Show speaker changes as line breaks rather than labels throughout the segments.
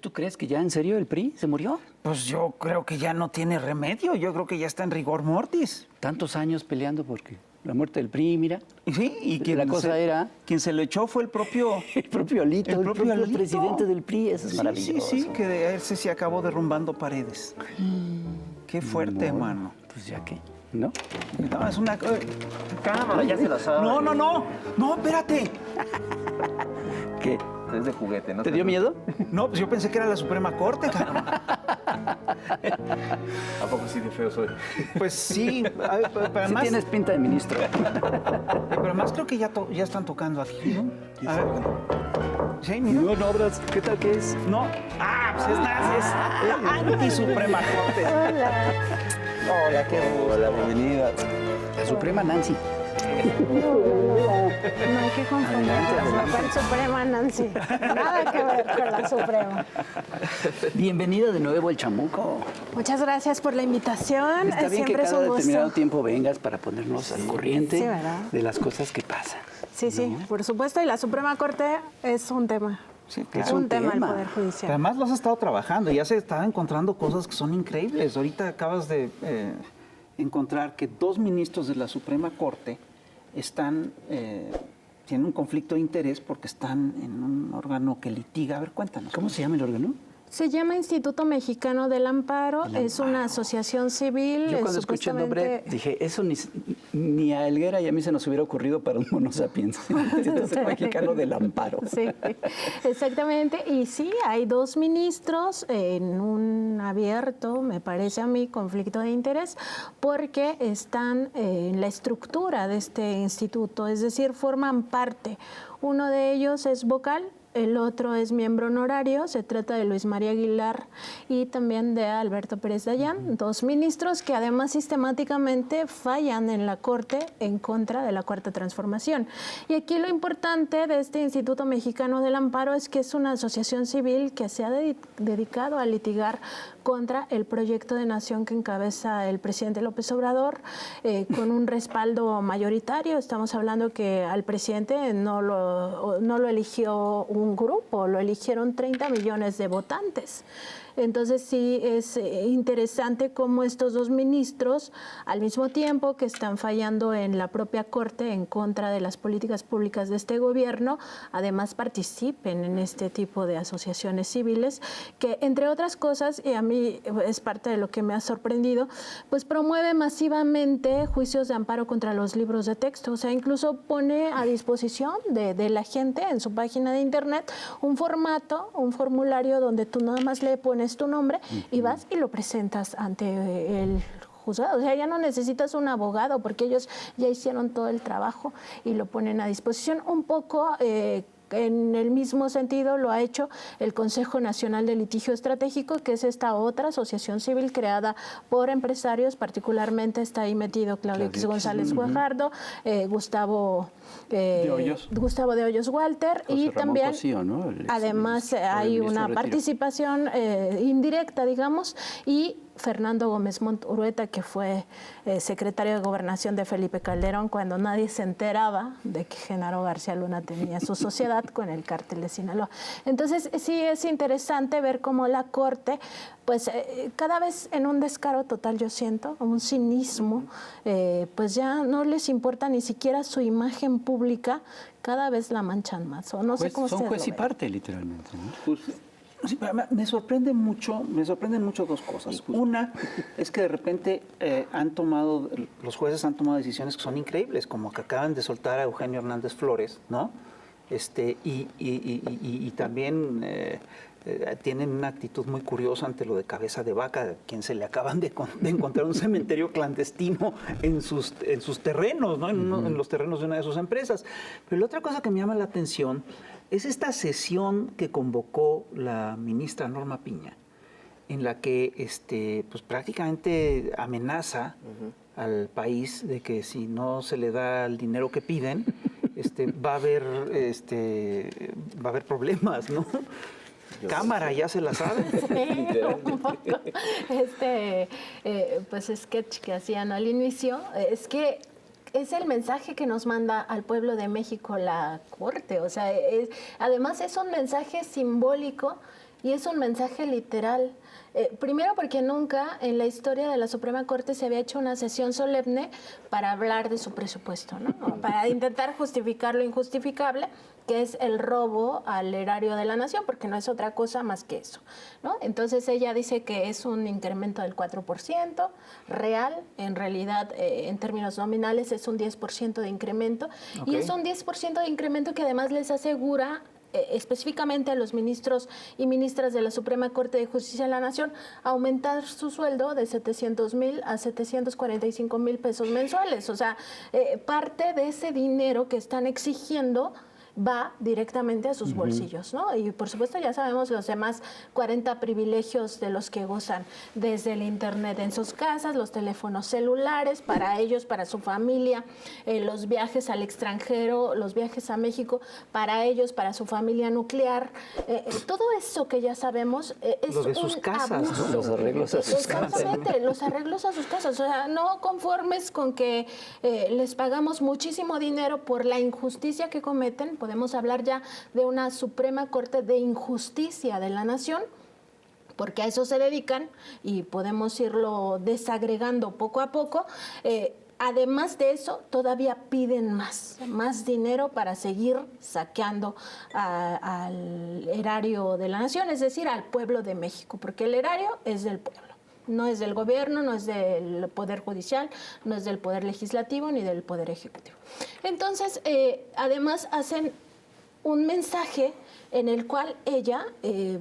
Entonces, ¿tú crees que ya en serio el PRI se murió?
Pues yo creo que ya no tiene remedio. Yo creo que ya está en rigor mortis.
Tantos años peleando porque la muerte del PRI, mira.
Sí, y
La cosa era...
Quien se lo echó fue el propio...
El propio Alito, el propio
Alito.
Presidente del PRI. Eso es maravilloso.
Sí, que de ese se acabó derrumbando paredes. Qué fuerte, hermano.
Pues ya que, ¿no?
No, es una...
Cámara, ya se la sabe.
No, espérate.
¿Qué?
Es de juguete, ¿no?
¿Te dio miedo?
No, pues yo pensé que era la Suprema Corte, caramba.
¿A poco sí de feo soy?
Pues sí, pero
Sí
además...
tienes pinta de ministro.
Pero además creo que ya están tocando aquí, ¿no? A ver. Sí, mira.
No, obras. ¿Qué tal que es?
No. Pues es la anti-Suprema Corte.
Hola, hola, bienvenida.
La Suprema Nancy.
No hay que confundir la Suprema Nancy. Nada que ver con la Suprema.
Bienvenida de nuevo al Chamuco.
Muchas gracias por la invitación.
Está bien
Siempre
que
es
cada
un gusto.
determinado tiempo vengas para ponernos al corriente
Sí, ¿verdad?
de las cosas que pasan.
Sí, por supuesto. Y la Suprema Corte es un tema.
Sí,
Es
un
un
tema del
tema.
Poder Judicial.
Además lo has estado trabajando, ya se están encontrando cosas que son increíbles. Ahorita acabas de encontrar que 2 ministros de la Suprema Corte tienen un conflicto de interés porque están en un órgano que litiga. A ver, cuéntanos.
¿Cómo se llama el órgano?
Se llama Instituto Mexicano del Amparo. Es una asociación civil.
Yo cuando escuché el nombre dije, eso ni a Helguera y a mí se nos hubiera ocurrido para un mono sapiens. Instituto Mexicano del Amparo.
Sí, exactamente. Y sí, hay 2 ministros en un abierto, me parece a mí, conflicto de interés, porque están en la estructura de este instituto, es decir, forman parte. Uno de ellos es vocal, el otro es miembro honorario, se trata de Luis María Aguilar y también de Alberto Pérez Dayán, 2 ministros que además sistemáticamente fallan en la Corte en contra de la Cuarta Transformación. Y aquí lo importante de este Instituto Mexicano del Amparo es que es una asociación civil que se ha dedicado a litigar contra el proyecto de nación que encabeza el presidente López Obrador, con un respaldo mayoritario. Estamos hablando que al presidente no lo eligió un grupo, lo eligieron 30 millones de votantes. Entonces sí es interesante cómo estos 2 ministros, al mismo tiempo que están fallando en la propia Corte en contra de las políticas públicas de este gobierno, además participen en este tipo de asociaciones civiles que, entre otras cosas, y a mí es parte de lo que me ha sorprendido, pues promueve masivamente juicios de amparo contra los libros de texto. O sea, incluso pone a disposición de la gente en su página de internet un formato, un formulario donde tú nada más le pones tu nombre y vas y lo presentas ante el juzgado. O sea, ya no necesitas un abogado porque ellos ya hicieron todo el trabajo y lo ponen a disposición. Un poco en el mismo sentido lo ha hecho el Consejo Nacional de Litigio Estratégico, que es esta otra asociación civil creada por empresarios, particularmente está ahí metido Claudio X González Guajardo, Gustavo de Hoyos Walter,
José
y
Ramón
también
Cosío, ¿no?
además hay una participación indirecta, digamos, y Fernando Gómez Montt Urueta, que fue secretario de Gobernación de Felipe Calderón cuando nadie se enteraba de que Genaro García Luna tenía su sociedad con el cártel de Sinaloa. Entonces sí es interesante ver cómo la Corte, pues cada vez en un descaro total, yo siento, un cinismo, pues ya no les importa ni siquiera su imagen pública, cada vez la manchan más. O no sé cómo
son juez y
ven.
parte, literalmente, ¿no?
Sí, me sorprenden mucho 2 cosas. Una es que de repente los jueces han tomado decisiones que son increíbles, como que acaban de soltar a Eugenio Hernández Flores, ¿no? Y también tienen una actitud muy curiosa ante lo de Cabeza de Vaca, a quien se le acaban de encontrar un cementerio clandestino en sus terrenos, ¿no? En los terrenos de una de sus empresas. Pero la otra cosa que me llama la atención es esta sesión que convocó la ministra Norma Piña, en la que pues prácticamente amenaza al país de que si no se le da el dinero que piden, va a haber problemas, ¿no? Cámara, ya se la sabe.
Sí, un poco. Pues sketch que hacían al inicio, es que es el mensaje que nos manda al pueblo de México la Corte. O sea, además es un mensaje simbólico Y es un mensaje literal. Primero porque nunca en la historia de la Suprema Corte se había hecho una sesión solemne para hablar de su presupuesto, ¿no? O para intentar justificar lo injustificable, que es el robo al erario de la nación, porque no es otra cosa más que eso, ¿no? Entonces ella dice que es un incremento del 4% real, en realidad en términos nominales es un 10% de incremento, y es un 10% de incremento que además les asegura específicamente a los ministros y ministras de la Suprema Corte de Justicia de la Nación aumentar su sueldo de 700,000 a 745,000 pesos mensuales. O sea, parte de ese dinero que están exigiendo va directamente a sus bolsillos, ¿no? Y por supuesto ya sabemos los demás 40 privilegios de los que gozan, desde el internet en sus casas, los teléfonos celulares para ellos, para su familia, los viajes al extranjero, los viajes a México para ellos, para su familia nuclear, todo eso que ya sabemos es
Lo de sus
un
casas,
abuso.
¿no?
Los arreglos a sus casas.
Exactamente, los arreglos a sus casas. O sea, no conformes con que les pagamos muchísimo dinero por la injusticia que cometen. Podemos hablar ya de una Suprema Corte de Injusticia de la Nación, porque a eso se dedican y podemos irlo desagregando poco a poco. Además de eso, todavía piden más dinero para seguir saqueando al erario de la nación, es decir, al pueblo de México, porque el erario es del pueblo. No es del gobierno, no es del Poder Judicial, no es del Poder Legislativo ni del Poder Ejecutivo. Entonces, además hacen un mensaje en el cual ella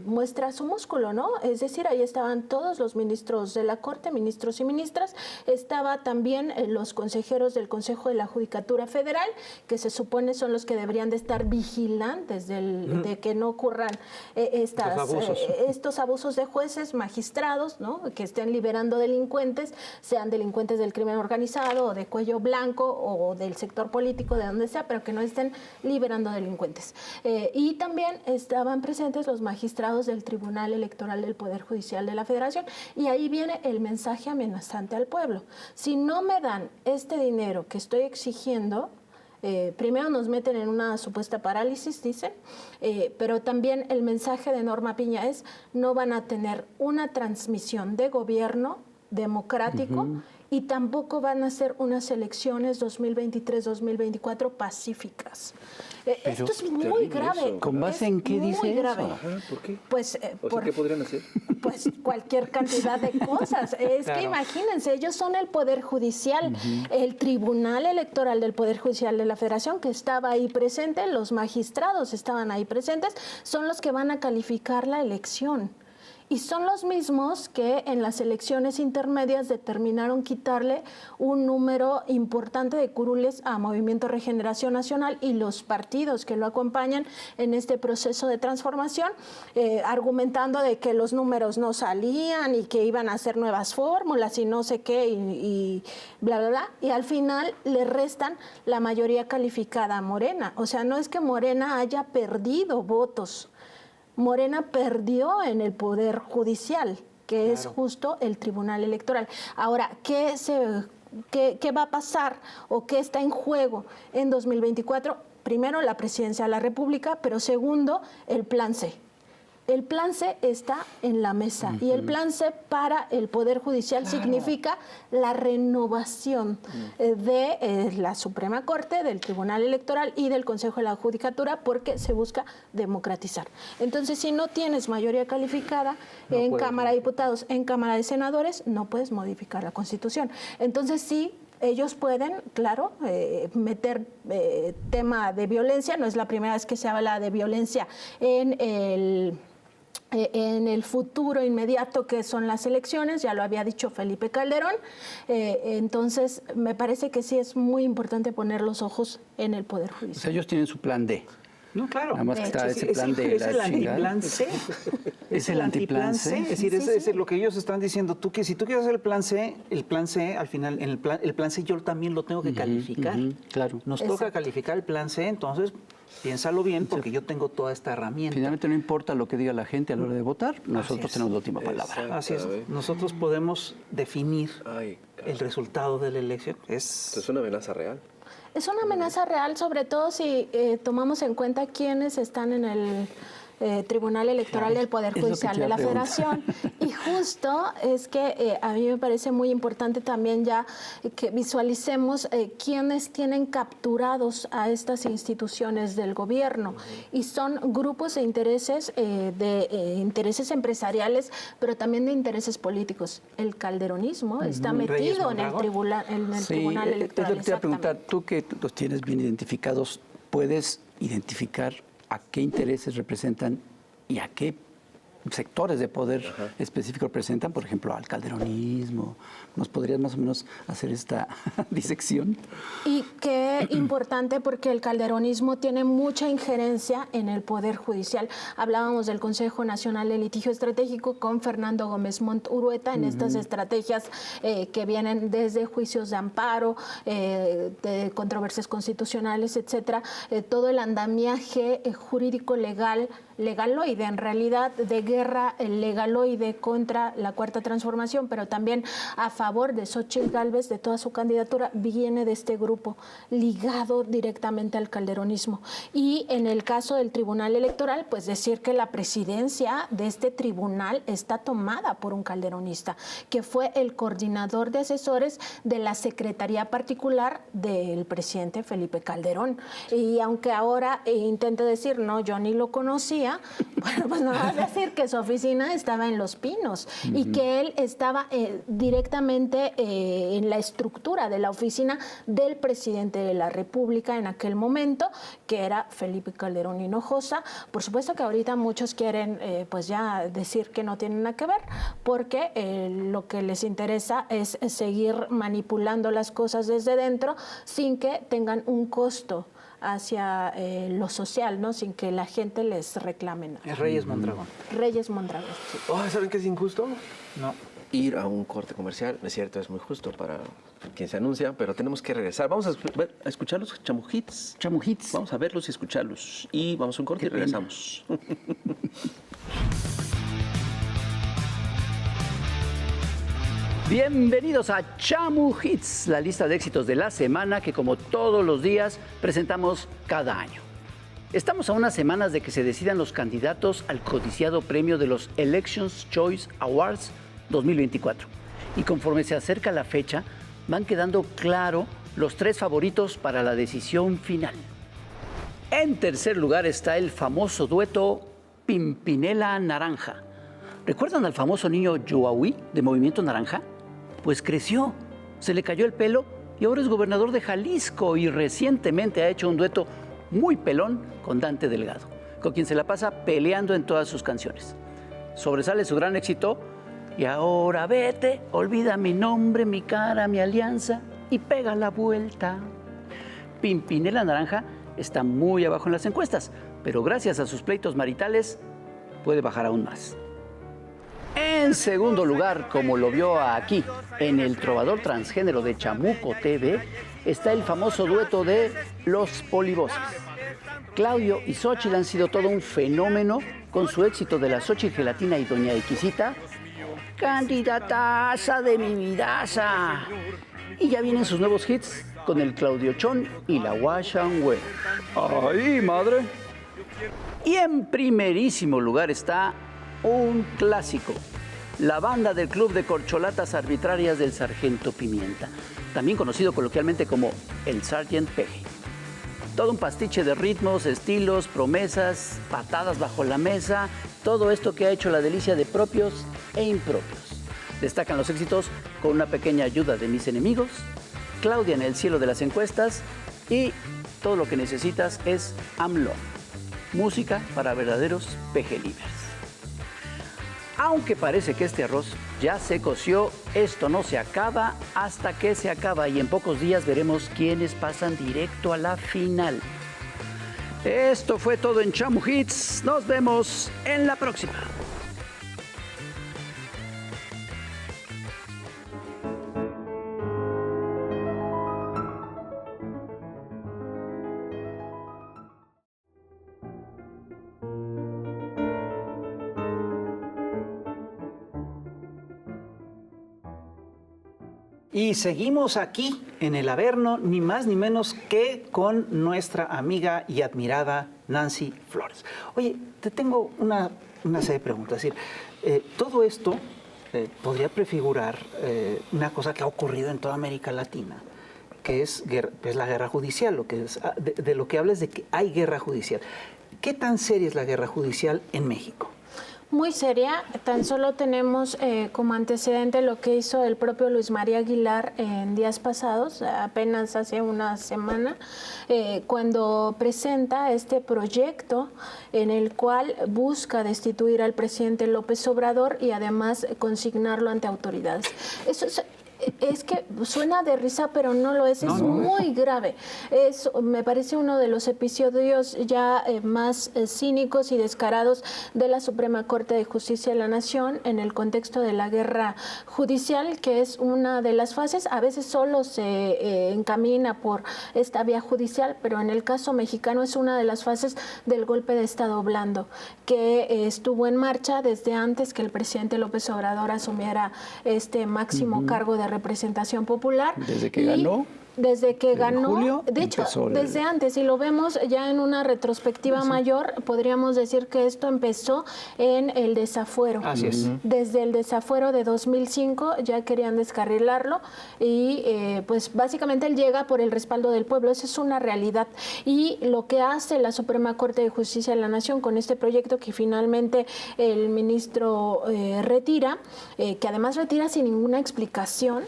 muestra su músculo, ¿no? Es decir, ahí estaban todos los ministros de la Corte, ministros y ministras, estaba también los consejeros del Consejo de la Judicatura Federal, que se supone son los que deberían de estar vigilantes de que no ocurran estos abusos de jueces, magistrados, ¿no? Que estén liberando delincuentes, sean delincuentes del crimen organizado o de cuello blanco o del sector político, de donde sea, pero que no estén liberando delincuentes. Y también estaban presentes los magistrados del Tribunal Electoral del Poder Judicial de la Federación, y ahí viene el mensaje amenazante al pueblo. Si no me dan este dinero que estoy exigiendo, primero nos meten en una supuesta parálisis, dicen, pero también el mensaje de Norma Piña es: no van a tener una transmisión de gobierno democrático y tampoco van a ser unas elecciones 2023-2024 pacíficas. Esto es muy grave.
¿Con base en qué dice
grave.
eso?
Ajá, ¿por qué?
Pues,
¿Qué podrían hacer?
pues cualquier cantidad de cosas. Es
Claro.
que imagínense, ellos son el Poder Judicial, el Tribunal Electoral del Poder Judicial de la Federación, que estaba ahí presente, los magistrados estaban ahí presentes, son los que van a calificar la elección. Y son los mismos que en las elecciones intermedias determinaron quitarle un número importante de curules a Movimiento Regeneración Nacional y los partidos que lo acompañan en este proceso de transformación, argumentando de que los números no salían y que iban a hacer nuevas fórmulas y no sé qué y bla, bla, bla. Y al final le restan la mayoría calificada a Morena. O sea, no es que Morena haya perdido votos. Morena perdió en el Poder Judicial, que es justo el Tribunal Electoral. Ahora, ¿qué va a pasar o qué está en juego en 2024? Primero, la presidencia de la República, pero segundo, el Plan C. El Plan C está en la mesa y el Plan C para el Poder Judicial significa la renovación de la Suprema Corte, del Tribunal Electoral y del Consejo de la Judicatura, porque se busca democratizar. Entonces, si no tienes mayoría calificada en Cámara de Diputados, en Cámara de Senadores, no puedes modificar la Constitución. Entonces, sí, ellos pueden, claro, meter tema de violencia. No es la primera vez que se habla de violencia en el futuro inmediato, que son las elecciones, ya lo había dicho Felipe Calderón. Entonces, me parece que sí es muy importante poner los ojos en el Poder
O
Judicial.
sea, ellos tienen su plan D.
No, claro.
Nada más que está ese plan de
es el
la chingada.
antiplan C.
Es el antiplan C.
Es decir, es lo que ellos están diciendo. Si tú quieres hacer el plan C, al final, el plan C yo también lo tengo que calificar.
Claro.
Nos toca calificar el plan C, entonces piénsalo bien, porque yo tengo toda esta herramienta.
Finalmente no importa lo que diga la gente a la hora de votar, nosotros tenemos la última palabra.
Así es. Nosotros podemos definir
Ay,
el resultado de la elección.
Esto es una amenaza real.
Es una amenaza real, sobre todo si tomamos en cuenta quiénes están en Tribunal Electoral del Poder
es lo que
Judicial
te
de
iba
la
a preguntar.
Federación. Y justo es que a mí me parece muy importante también ya que visualicemos quiénes tienen capturados a estas instituciones del gobierno. Y son grupos de intereses, intereses empresariales, pero también de intereses políticos. El calderonismo está
Reyes
metido en el
Mondragón.
tribunal, Tribunal
es
Electoral.
lo que te iba a preguntar.
Exactamente.
Tú que los tienes bien identificados, ¿puedes identificar a qué intereses representan y a qué sectores de poder específico representan? Por ejemplo, al calderonismo. ¿Nos podrías más o menos hacer esta disección?
Y qué importante porque el calderonismo tiene mucha injerencia en el Poder Judicial. Hablábamos del Consejo Nacional de Litigio Estratégico con Fernando Gómez Montt Urueta en estas estrategias que vienen desde juicios de amparo, de controversias constitucionales, etcétera. Todo el andamiaje jurídico legaloide, en realidad, de guerra legaloide contra la Cuarta Transformación, pero también a favor de Xóchitl Gálvez, de toda su candidatura, viene de este grupo ligado directamente al calderonismo. Y en el caso del Tribunal Electoral, pues decir que la presidencia de este tribunal está tomada por un calderonista, que fue el coordinador de asesores de la Secretaría Particular del presidente Felipe Calderón. Y aunque ahora intente decir, no, yo ni lo conocía, bueno, pues no vas a decir que su oficina estaba en Los Pinos y que él estaba directamente en la estructura de la oficina del presidente de la República en aquel momento, que era Felipe Calderón Hinojosa. Por supuesto que ahorita muchos quieren pues ya decir que no tienen nada que ver, porque lo que les interesa es seguir manipulando las cosas desde dentro sin que tengan un costo hacia lo social, ¿no? Sin que la gente les reclame nada.
Es Reyes Mondragón.
Reyes Mondragón. Sí.
Oh, ¿saben qué es injusto?
No.
Ir a un corte comercial, es cierto, es muy justo para quien se anuncia, pero tenemos que regresar. Vamos a escuchar los Chamu Hits.
Chamu Hits.
Vamos a verlos y escucharlos. Y vamos a un corte y
Qué pena.
regresamos.
Bienvenidos a Chamu Hits, la lista de éxitos de la semana que como todos los días presentamos cada año. Estamos a unas semanas de que se decidan los candidatos al codiciado premio de los Elections Choice Awards 2024. Y conforme se acerca la fecha, van quedando claro los 3 favoritos para la decisión final. En tercer lugar está el famoso dueto Pimpinela Naranja. ¿Recuerdan al famoso niño Yoahui de Movimiento Naranja? Pues creció, se le cayó el pelo y ahora es gobernador de Jalisco y recientemente ha hecho un dueto muy pelón con Dante Delgado, con quien se la pasa peleando en todas sus canciones. Sobresale su gran éxito y ahora vete, olvida mi nombre, mi cara, mi alianza y pega la vuelta. Pimpinela Naranja está muy abajo en las encuestas, pero gracias a sus pleitos maritales puede bajar aún más. En segundo lugar, como lo vio aquí, en El Trovador Transgénero de Chamuco TV, está el famoso dueto de Los Polivoces. Claudio y Xóchitl han sido todo un fenómeno con su éxito de la Xóchitl Gelatina y Doña Iquisita, candidataza de mi vidaza. Y ya vienen sus nuevos hits con el Claudio Chón y la Wash and Wear. ¡Ay, madre! Y en primerísimo lugar está un clásico, la banda del Club de Corcholatas Arbitrarias del Sargento Pimienta, también conocido coloquialmente como el Sargent Peje. Todo un pastiche de ritmos, estilos, promesas, patadas bajo la mesa, todo esto que ha hecho la delicia de propios e impropios. Destacan los éxitos con una pequeña ayuda de mis enemigos, Claudia en el cielo de las encuestas y todo lo que necesitas es AMLO, música para verdaderos pejelivers. Aunque parece que este arroz ya se coció, esto no se acaba hasta que se acaba y en pocos días veremos quiénes pasan directo a la final. Esto fue todo en Chamu Hits. Nos vemos en la próxima.
Y seguimos aquí en el Averno, ni más ni menos que con nuestra amiga y admirada Nancy Flores. Oye, te tengo una serie de preguntas. Es decir, todo esto podría prefigurar una cosa que ha ocurrido en toda América Latina, que es la guerra judicial. Lo que es, de lo que hablas de que hay guerra judicial. ¿Qué tan seria es la guerra judicial en México?
Muy seria, tan solo tenemos como antecedente lo que hizo el propio Luis María Aguilar en días pasados, apenas hace una semana, cuando presenta este proyecto en el cual busca destituir al presidente López Obrador y además consignarlo ante autoridades. Eso es que suena de risa, pero no lo es, es muy grave. Me parece uno de los episodios ya más cínicos y descarados de la Suprema Corte de Justicia de la Nación en el contexto de la guerra judicial, que es una de las fases. A veces solo se encamina por esta vía judicial, pero en el caso mexicano es una de las fases del golpe de Estado blando, que estuvo en marcha desde antes que el presidente López Obrador asumiera este máximo cargo de representación popular.
Desde que ganó.
Desde que ganó,
julio,
de hecho, desde antes, y lo vemos ya en una retrospectiva mayor, podríamos decir que esto empezó en el desafuero.
Así es.
Desde el desafuero de 2005 ya querían descarrilarlo y pues básicamente él llega por el respaldo del pueblo, esa es una realidad. Y lo que hace la Suprema Corte de Justicia de la Nación con este proyecto que finalmente el ministro retira, que además retira sin ninguna explicación.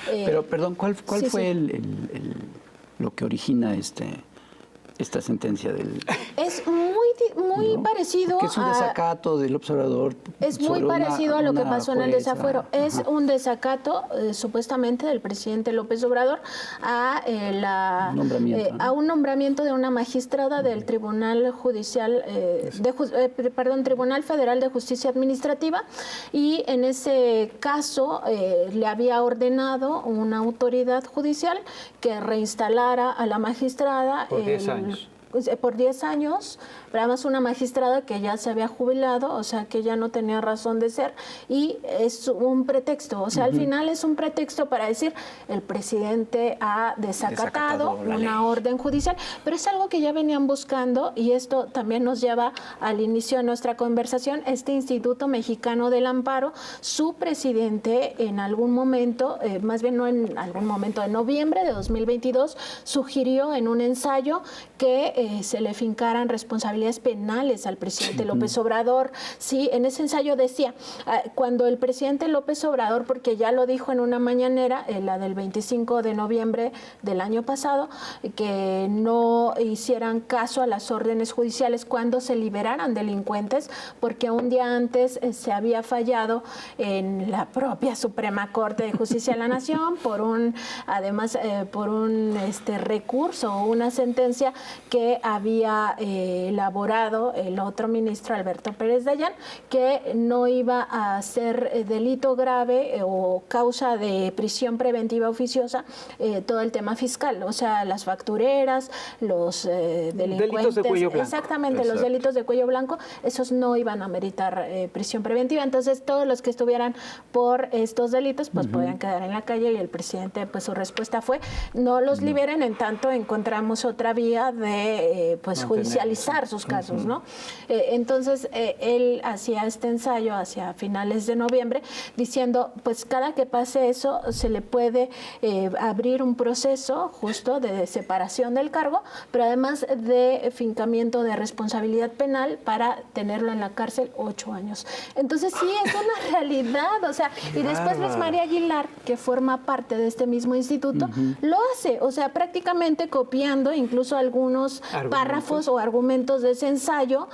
Pero, perdón, ¿cuál fue lo que origina esta sentencia del...?
Es muy parecido
que es un desacato del observador.
Es muy parecido a lo que pasó en el desafuero. Es un desacato, supuestamente, del presidente López Obrador a un nombramiento de una magistrada del Tribunal Judicial, Tribunal Federal de Justicia Administrativa, y en ese caso le había ordenado una autoridad judicial que reinstalara a la magistrada
por 10 años.
Por 10 años, pero además una magistrada que ya se había jubilado, o sea, que ya no tenía razón de ser, y es un pretexto, o sea, al final es un pretexto para decir el presidente ha desacatado una orden judicial, pero es algo que ya venían buscando, y esto también nos lleva al inicio de nuestra conversación, este Instituto Mexicano del Amparo. Su presidente en algún momento, más bien no en algún momento, en noviembre de 2022, sugirió en un ensayo que se le fincaran responsabilidades penales al presidente López Obrador. Sí, en ese ensayo decía, cuando el presidente López Obrador, porque ya lo dijo en una mañanera, la del 25 de noviembre del año pasado, que no hicieran caso a las órdenes judiciales cuando se liberaran delincuentes, porque un día antes se había fallado en la propia Suprema Corte de Justicia de la Nación por un recurso o una sentencia que había elaborado el otro ministro, Alberto Pérez Dayán, que no iba a ser delito grave o causa de prisión preventiva oficiosa todo el tema fiscal, o sea, las factureras, los delincuentes,
delitos de cuello blanco.
Exactamente, los delitos de cuello blanco, esos no iban a meritar prisión preventiva. Entonces, todos los que estuvieran por estos delitos, pues podían quedar en la calle, y el presidente, pues su respuesta fue, no los liberen, en tanto encontramos otra vía de judicializar sus casos, ¿no? Entonces, él hacía este ensayo hacia finales de noviembre diciendo, pues cada que pase eso se le puede abrir un proceso justo de separación del cargo, pero además de fincamiento de responsabilidad penal para tenerlo en la cárcel 8 años. Entonces, sí, es una realidad, o sea, y después Luis María Aguilar, que forma parte de este mismo instituto, lo hace, o sea, prácticamente copiando incluso algunos párrafos o argumentos de ese ensayo,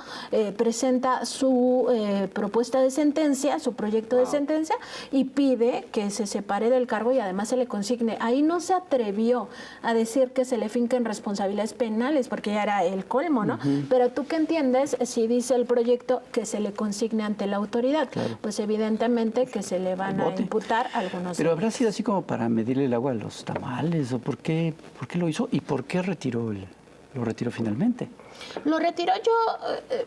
presenta su propuesta de sentencia, su proyecto de sentencia, y pide que se separe del cargo y además se le consigne. Ahí no se atrevió a decir que se le finquen responsabilidades penales, porque ya era el colmo, ¿no? Pero tú qué entiendes si dice el proyecto que se le consigne ante la autoridad. Claro. Pues evidentemente que se le van a imputar algunos.
Pero habrá sido así como para medirle el agua a los tamales, o por qué lo hizo y por qué lo retiró finalmente.
Lo retiró yo.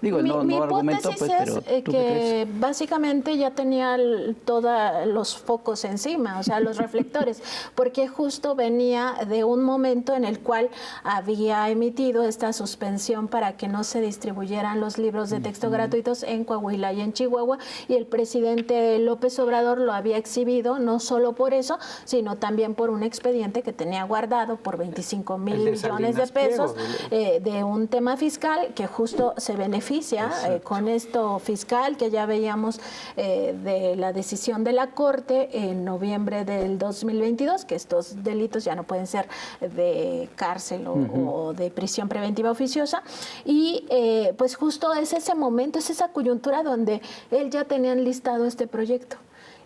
Digo,
mi
no argumento,
hipótesis
pues,
es
pero ¿tú qué
que básicamente ya tenía todos los focos encima, o sea, los reflectores, porque justo venía de un momento en el cual había emitido esta suspensión para que no se distribuyeran los libros de texto gratuitos en Coahuila y en Chihuahua, y el presidente López Obrador lo había exhibido no solo por eso, sino también por un expediente que tenía guardado por 25,000
El de
millones de
Salinas
pesos
Pliego,
de un tema fiscal que justo se beneficia con esto fiscal que ya veíamos de la decisión de la Corte en noviembre del 2022, que estos delitos ya no pueden ser de cárcel o de prisión preventiva oficiosa, y pues justo es ese momento, es esa coyuntura donde él ya tenía enlistado este proyecto.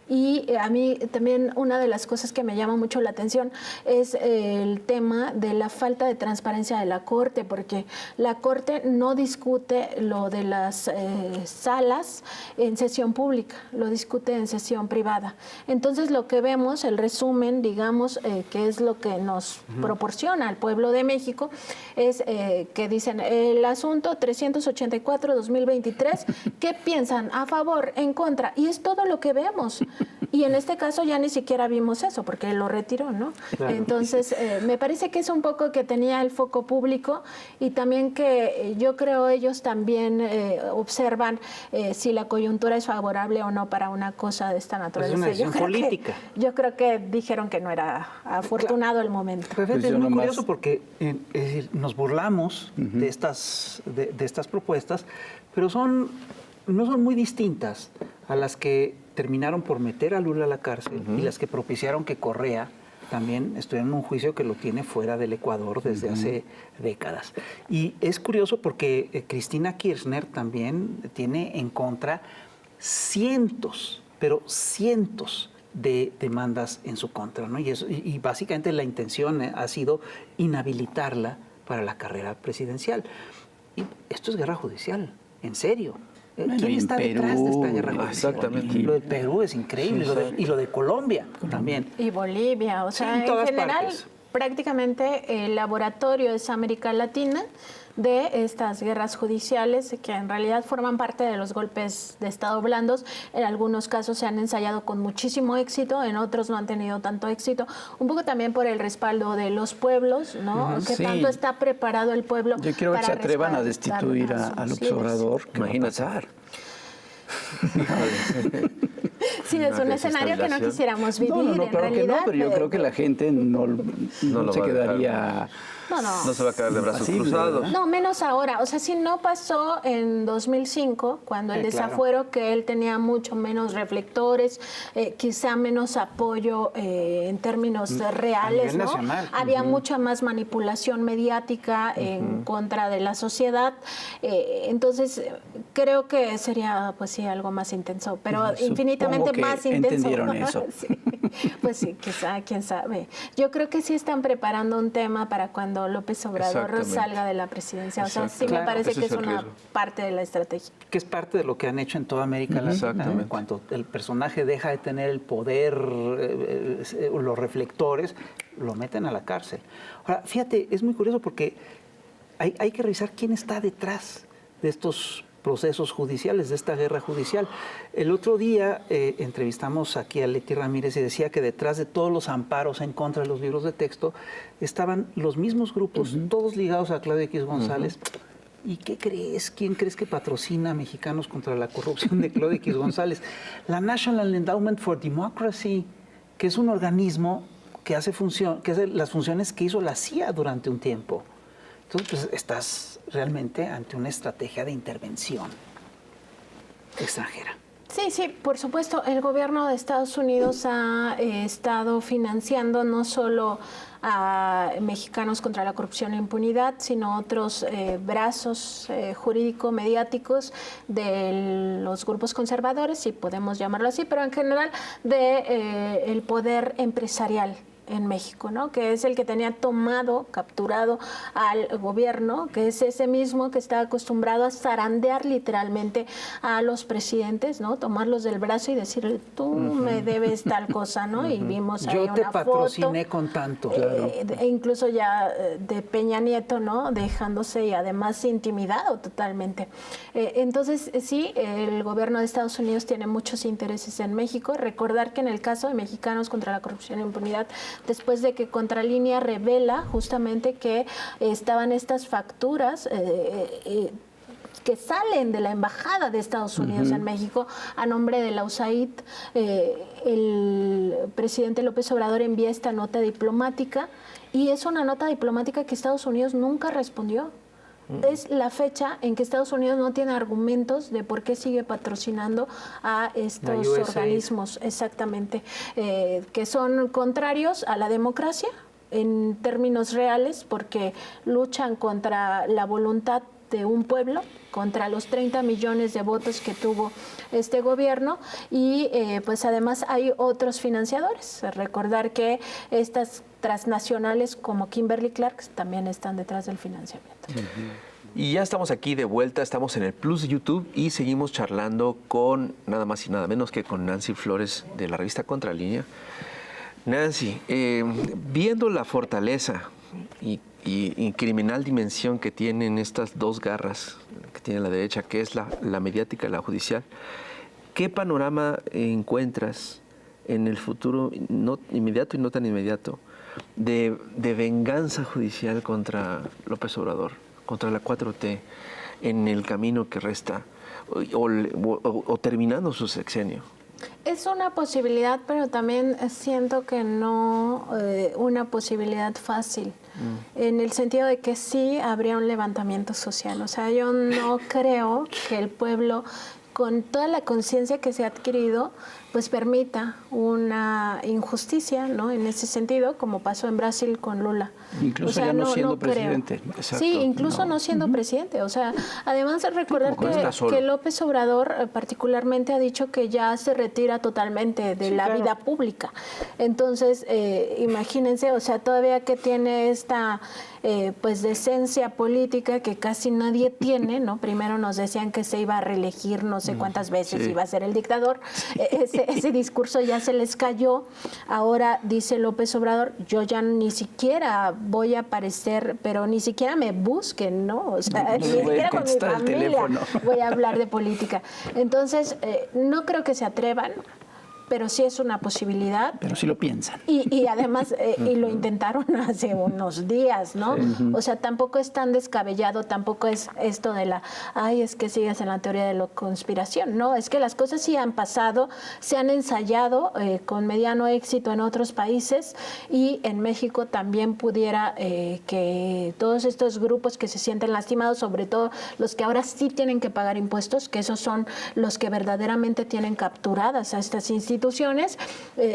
Y a mí también una de las cosas que me llama mucho la atención es el tema de la falta de transparencia de la Corte, porque la Corte no discute lo de las salas en sesión pública, lo discute en sesión privada. Entonces lo que vemos, el resumen, digamos, que es lo que nos proporciona el pueblo de México, es que dicen el asunto 384-2023, ¿qué piensan? ¿A favor? ¿En contra? Y es todo lo que vemos. Y en este caso ya ni siquiera vimos eso, porque él lo retiró, ¿no? Claro. Entonces, me parece que es un poco que tenía el foco público y también que yo creo ellos también observan si la coyuntura es favorable o no para una cosa de esta naturaleza.
Es una decisión política.
Yo creo que dijeron que no era afortunado el momento.
Pues es muy curioso porque nos burlamos de estas propuestas, pero no son muy distintas a las que terminaron por meter a Lula a la cárcel y las que propiciaron que Correa también estuviera en un juicio que lo tiene fuera del Ecuador desde hace décadas. Y es curioso porque Cristina Kirchner también tiene en contra cientos, pero cientos de demandas en su contra, ¿no? Y básicamente la intención ha sido inhabilitarla para la carrera presidencial. Y esto es guerra judicial, en serio. ¿Quién está detrás de esta guerra judicial?
Exactamente.
Lo de Perú es increíble, y lo de Colombia también.
Y Bolivia, o sea,
en todas
general,
partes.
Prácticamente el laboratorio es América Latina de estas guerras judiciales que en realidad forman parte de los golpes de Estado blandos. En algunos casos se han ensayado con muchísimo éxito, en otros no han tenido tanto éxito, un poco también por el respaldo de los pueblos, ¿no? Que
sí.
Tanto está preparado el pueblo.
Yo quiero ver
para
si se atrevan a
respaldar
destituir
sus
al
líderes.
observador. ¿Qué va a pasar?
Sí, es un escenario que no quisiéramos vivir.
No,
en
claro
realidad,
que no, pero yo creo que la gente no
lo
se
va a
quedaría...
No se va a quedar de brazos
Impasible,
cruzados.
¿verdad?
No, menos ahora. O sea, si no pasó en 2005, cuando el desafuero, que él tenía mucho menos reflectores, quizá menos apoyo en términos reales, ¿no?
Nacional.
Había mucha más manipulación mediática en contra de la sociedad. Entonces, creo que sería, pues sí, algo más intenso, pero infinitamente
que
más intenso.
entendieron eso.
Sí. Pues sí, quizá, quién sabe. Yo creo que sí están preparando un tema para cuando López Obrador salga de la presidencia. O sea, sí me parece que es una parte de la estrategia.
Que es parte de lo que han hecho en toda América Latina. En cuanto el personaje deja de tener el poder, los reflectores, lo meten a la cárcel. Ahora, fíjate, es muy curioso porque hay que revisar quién está detrás de estos procesos judiciales, de esta guerra judicial. El otro día entrevistamos aquí a Leti Ramírez y decía que detrás de todos los amparos en contra de los libros de texto estaban los mismos grupos, todos ligados a Claudio X González. ¿Y qué crees? ¿Quién crees que patrocina a Mexicanos contra la corrupción de Claudio X González? La National Endowment for Democracy, que es un organismo que hace las funciones que hizo la CIA durante un tiempo. Entonces, pues estás realmente ante una estrategia de intervención extranjera.
Sí, por supuesto. El gobierno de Estados Unidos ha estado financiando no solo a Mexicanos contra la corrupción e impunidad, sino otros brazos jurídico-mediáticos de los grupos conservadores, si podemos llamarlo así, pero en general de el poder empresarial en México, ¿no? Que es el que tenía capturado al gobierno, que es ese mismo que está acostumbrado a zarandear literalmente a los presidentes, ¿no? Tomarlos del brazo y decirle, tú me debes tal cosa, ¿no? Y vimos ahí
Yo te
una
patrociné
foto,
con tanto.
e incluso ya de Peña Nieto, ¿no? Dejándose y además intimidado totalmente. Entonces, sí, el gobierno de Estados Unidos tiene muchos intereses en México. Recordar que en el caso de Mexicanos contra la Corrupción e Impunidad, después de que Contralínea revela justamente que estaban estas facturas que salen de la Embajada de Estados Unidos en México a nombre de la USAID, el presidente López Obrador envía esta nota diplomática y es una nota diplomática que Estados Unidos nunca respondió. Es la fecha en que Estados Unidos no tiene argumentos de por qué sigue patrocinando a estos organismos, exactamente, que son contrarios a la democracia en términos reales, porque luchan contra la voluntad de un pueblo, contra los 30 millones de votos que tuvo este gobierno y pues además hay otros financiadores. Recordar que estas transnacionales como Kimberly-Clark también están detrás del financiamiento.
Y ya estamos aquí de vuelta, estamos en el Plus de YouTube y seguimos charlando con nada más y nada menos que con Nancy Flores de la revista Contralínea. Nancy, viendo la fortaleza y criminal dimensión que tienen estas dos garras que tiene la derecha, que es la mediática y la judicial, ¿qué panorama encuentras en el futuro no inmediato y no tan inmediato de venganza judicial contra López Obrador, contra la 4T, en el camino que resta o terminando su sexenio?
Es una posibilidad, pero también siento que no una posibilidad fácil, en el sentido de que sí habría un levantamiento social. O sea, yo no creo que el pueblo, con toda la conciencia que se ha adquirido, pues permita una injusticia, ¿no? En ese sentido, como pasó en Brasil con Lula.
Incluso ya no siendo presidente.
Exacto, sí, incluso no siendo presidente. O sea, además de recordar que López Obrador particularmente ha dicho que ya se retira totalmente de la vida pública. Entonces, imagínense, o sea, todavía que tiene esta pues decencia política que casi nadie tiene, ¿no? Primero nos decían que se iba a reelegir no sé cuántas veces, iba a ser el dictador. Ese discurso ya se les cayó. Ahora dice López Obrador, yo ya ni siquiera voy a aparecer, pero ni siquiera me busquen, ¿no? O sea, ni siquiera con mi familia voy a hablar de política. Entonces, no creo que se atrevan, pero sí es una posibilidad.
Pero sí lo piensan.
Y además, y lo intentaron hace unos días, ¿no? O sea, tampoco es tan descabellado, tampoco es esto de es que sigues en la teoría de la conspiración. No, es que las cosas sí han pasado, se han ensayado con mediano éxito en otros países y en México también pudiera que todos estos grupos que se sienten lastimados, sobre todo los que ahora sí tienen que pagar impuestos, que esos son los que verdaderamente tienen capturadas a estas instituciones,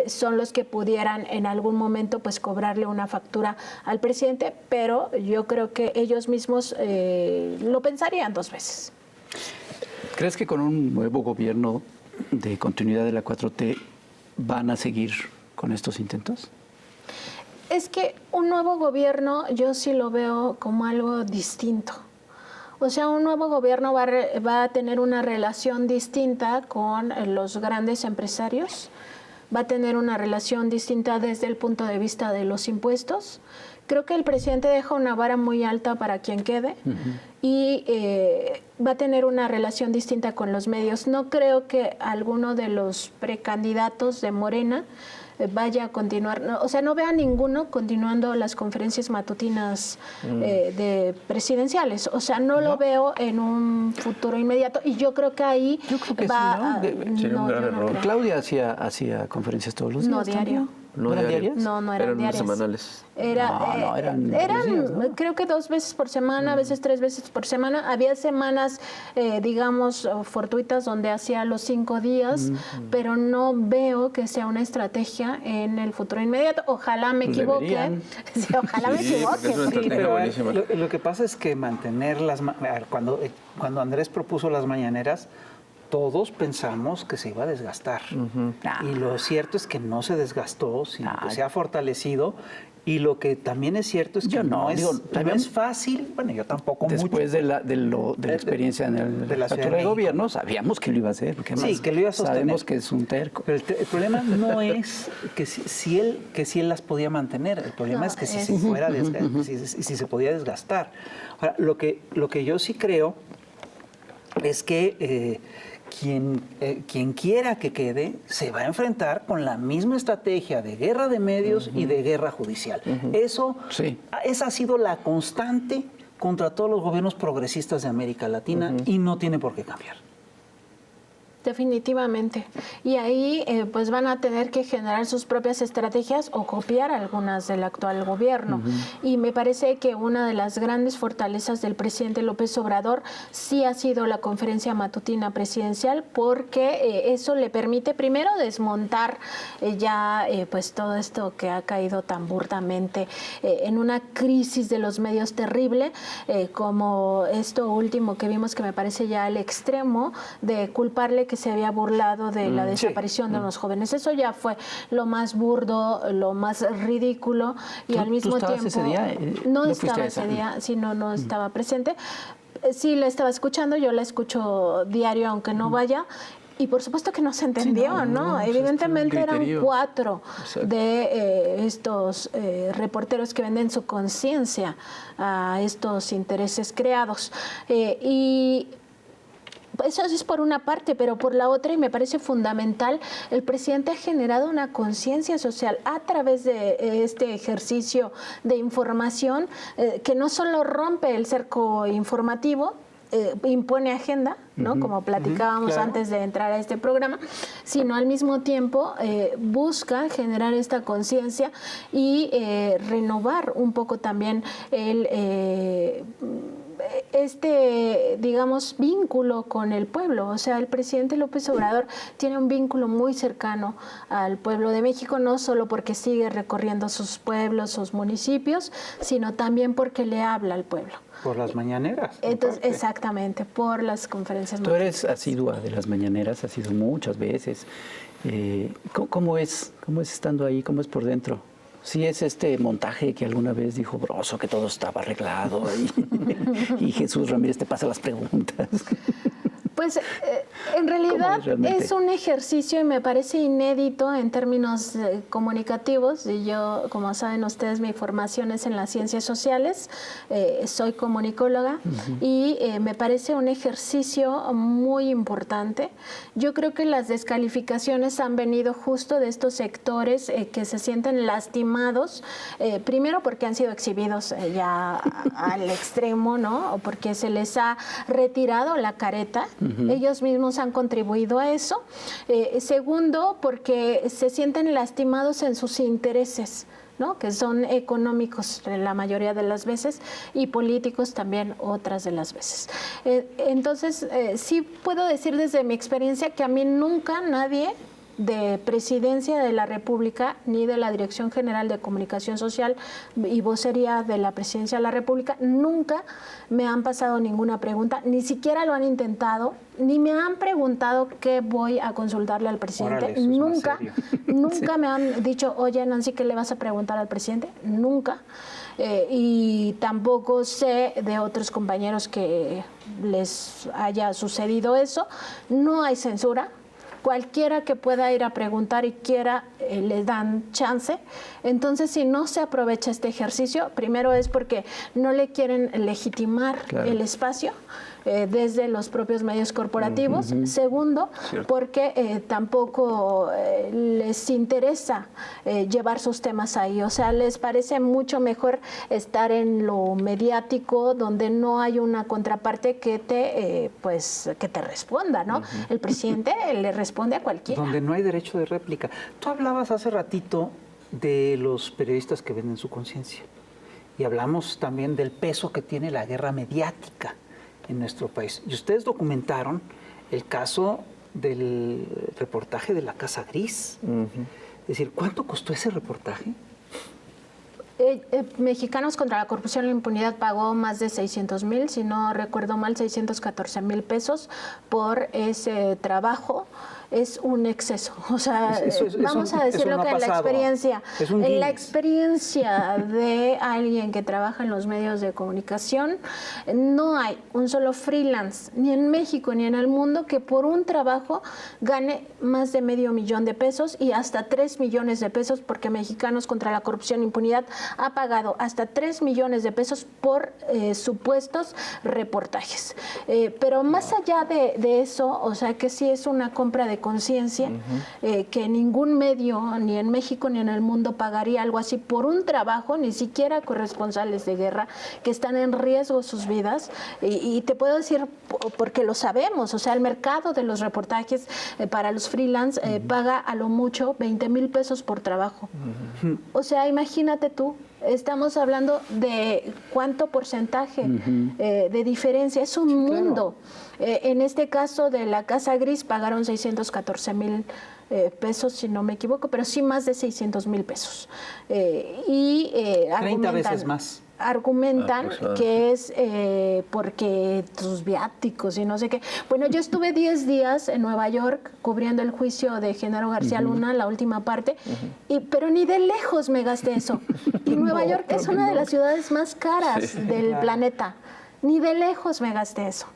son los que pudieran en algún momento pues cobrarle una factura al presidente, pero yo creo que ellos mismos lo pensarían dos veces.
¿Crees que con un nuevo gobierno de continuidad de la 4T van a seguir con estos intentos?
Es que un nuevo gobierno yo sí lo veo como algo distinto. O sea, un nuevo gobierno va a tener una relación distinta con los grandes empresarios, va a tener una relación distinta desde el punto de vista de los impuestos. Creo que el presidente deja una vara muy alta para quien quede y va a tener una relación distinta con los medios. No creo que alguno de los precandidatos de Morena vaya a continuar, o sea, no veo a ninguno continuando las conferencias matutinas de presidenciales, o sea, no lo veo en un futuro inmediato y yo creo que ahí va
sería un gran error.
Claudia hacía conferencias todos los días.
No diario.
¿No eran diarias?
No eran diarias.
Semanales.
Eran días, ¿no?
Creo que 2 veces por semana, a veces 3 veces por semana. Había semanas, digamos, fortuitas donde hacía los 5 días, pero no veo que sea una estrategia en el futuro inmediato. Ojalá me equivoque. Sí, ojalá me equivoque.
Es una estrategia buenísima.
Lo que pasa es que mantener cuando Andrés propuso las mañaneras, todos pensamos que se iba a desgastar. Y lo cierto es que no se desgastó, sino que se ha fortalecido. Y lo que también es cierto es que no es fácil, bueno, yo tampoco
después
mucho.
de la experiencia en
de la Ciudad
jefatura de
México.
Gobierno, sabíamos que lo iba a hacer.
Sí, que lo iba a sostener.
Sabemos que es un terco.
Pero el problema no es que si él las podía mantener, el problema es que si se podía desgastar. Ahora, lo que yo sí creo es que quien quiera que quede se va a enfrentar con la misma estrategia de guerra de medios y de guerra judicial. Esa ha sido la constante contra todos los gobiernos progresistas de América Latina y no tiene por qué cambiar.
Definitivamente. Y ahí pues van a tener que generar sus propias estrategias o copiar algunas del actual gobierno. Y me parece que una de las grandes fortalezas del presidente López Obrador sí ha sido la conferencia matutina presidencial, porque eso le permite primero desmontar pues todo esto que ha caído tan burdamente en una crisis de los medios terrible, como esto último que vimos, que me parece ya al extremo de culparle que se había burlado de la desaparición de unos jóvenes. Eso ya fue lo más burdo, lo más ridículo, y al mismo tiempo...
¿Ese día?
No estaba ese día, sí, no estaba presente. Sí la estaba escuchando, yo la escucho diario aunque no vaya. Y por supuesto que no se entendió, ¿no? Evidentemente eran 4 de estos reporteros que venden su conciencia a estos intereses creados. Y eso es por una parte, pero por la otra, y me parece fundamental, el presidente ha generado una conciencia social a través de este ejercicio de información que no solo rompe el cerco informativo, impone agenda, ¿no? Como platicábamos antes de entrar a este programa, sino al mismo tiempo busca generar esta conciencia y renovar un poco también digamos, vínculo con el pueblo. O sea, el presidente López Obrador tiene un vínculo muy cercano al pueblo de México, no solo porque sigue recorriendo sus pueblos, sus municipios, sino también porque le habla al pueblo.
Por las mañaneras.
Entonces, exactamente, por las conferencias.
Tú eres asidua de las mañaneras, has ido muchas veces. ¿Cómo es estando ahí? ¿Cómo es por dentro? Sí, es este montaje que alguna vez dijo Broso, que todo estaba arreglado y Jesús Ramírez te pasa las preguntas.
Pues en realidad es un ejercicio y me parece inédito en términos comunicativos. Y yo, como saben ustedes, mi formación es en las ciencias sociales, soy comunicóloga y me parece un ejercicio muy importante. Yo creo que las descalificaciones han venido justo de estos sectores que se sienten lastimados, primero porque han sido exhibidos ya al extremo, ¿no? O porque se les ha retirado la careta. Ellos mismos han contribuido a eso. Segundo, porque se sienten lastimados en sus intereses, ¿no? Que son económicos la mayoría de las veces y políticos también otras de las veces. Entonces, sí puedo decir desde mi experiencia que a mí nunca nadie de Presidencia de la República ni de la Dirección General de Comunicación Social y Vocería de la Presidencia de la República nunca me han pasado ninguna pregunta, ni siquiera lo han intentado, ni me han preguntado qué voy a consultarle al presidente.
Órale, eso
nunca, nunca
Sí.
me han dicho, oye Nancy, ¿qué le vas a preguntar al presidente? Nunca. Y tampoco sé de otros compañeros que les haya sucedido eso. No hay censura. Cualquiera que pueda ir a preguntar y quiera, le dan chance. Entonces, si no se aprovecha este ejercicio, primero es porque no le quieren legitimar el espacio desde los propios medios corporativos. Segundo, porque tampoco les interesa llevar sus temas ahí. O sea, les parece mucho mejor estar en lo mediático, donde no hay una contraparte que te responda, ¿no? El presidente le responde a cualquiera.
Donde no hay derecho de réplica. Tú hablabas hace ratito de los periodistas que venden su conciencia. Y hablamos también del peso que tiene la guerra mediática en nuestro país. Y ustedes documentaron el caso del reportaje de la Casa Gris. Es decir, ¿cuánto costó ese reportaje?
Mexicanos contra la Corrupción y la Impunidad pagó más de 600,000, si no recuerdo mal, 614,000 pesos por ese trabajo. Es un exceso. O sea, vamos a decirlo que en la experiencia de alguien que trabaja en los medios de comunicación, no hay un solo freelance, ni en México ni en el mundo, que por un trabajo gane más de $500,000 de pesos y hasta 3 millones de pesos, porque Mexicanos contra la Corrupción e Impunidad ha pagado hasta 3 millones de pesos por supuestos reportajes. Pero más allá de eso, o sea, que sí es una compra de conciencia, que ningún medio, ni en México ni en el mundo, pagaría algo así por un trabajo, ni siquiera corresponsales de guerra, que están en riesgo sus vidas. Y te puedo decir, porque lo sabemos, o sea, el mercado de los reportajes para los freelance paga a lo mucho 20,000 pesos por trabajo. O sea, imagínate tú. Estamos hablando de cuánto porcentaje de diferencia. Es un mundo. En este caso de la Casa Gris pagaron 614,000 pesos, si no me equivoco, pero sí más de 600,000 pesos.
30 veces más.
Argumentan que es porque tus viáticos y no sé qué. Bueno, yo estuve 10 días en Nueva York cubriendo el juicio de Genaro García Luna, la última parte, pero ni de lejos me gasté eso. Y Nueva York es una de las ciudades más caras del planeta. Ni de lejos me gasté eso.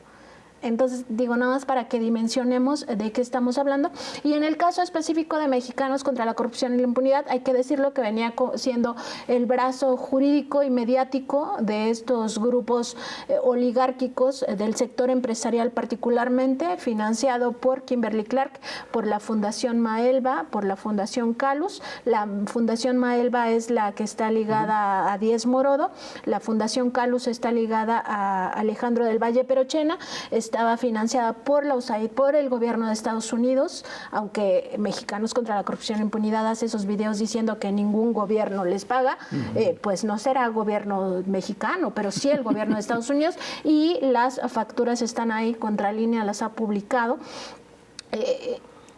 Entonces, digo, nada más para que dimensionemos de qué estamos hablando. Y en el caso específico de Mexicanos contra la Corrupción y la Impunidad, hay que decirlo que venía siendo el brazo jurídico y mediático de estos grupos oligárquicos del sector empresarial, particularmente financiado por Kimberly Clark, por la Fundación Maelba, por la Fundación Calus. La Fundación Maelba es la que está ligada a Díez Morodo, la Fundación Calus está ligada a Alejandro del Valle Perochena, estaba financiada por la USAID, por el gobierno de Estados Unidos, aunque Mexicanos contra la Corrupción e Impunidad hace esos videos diciendo que ningún gobierno les paga, pues no será gobierno mexicano, pero sí el gobierno de Estados Unidos, y las facturas están ahí, Contralínea las ha publicado.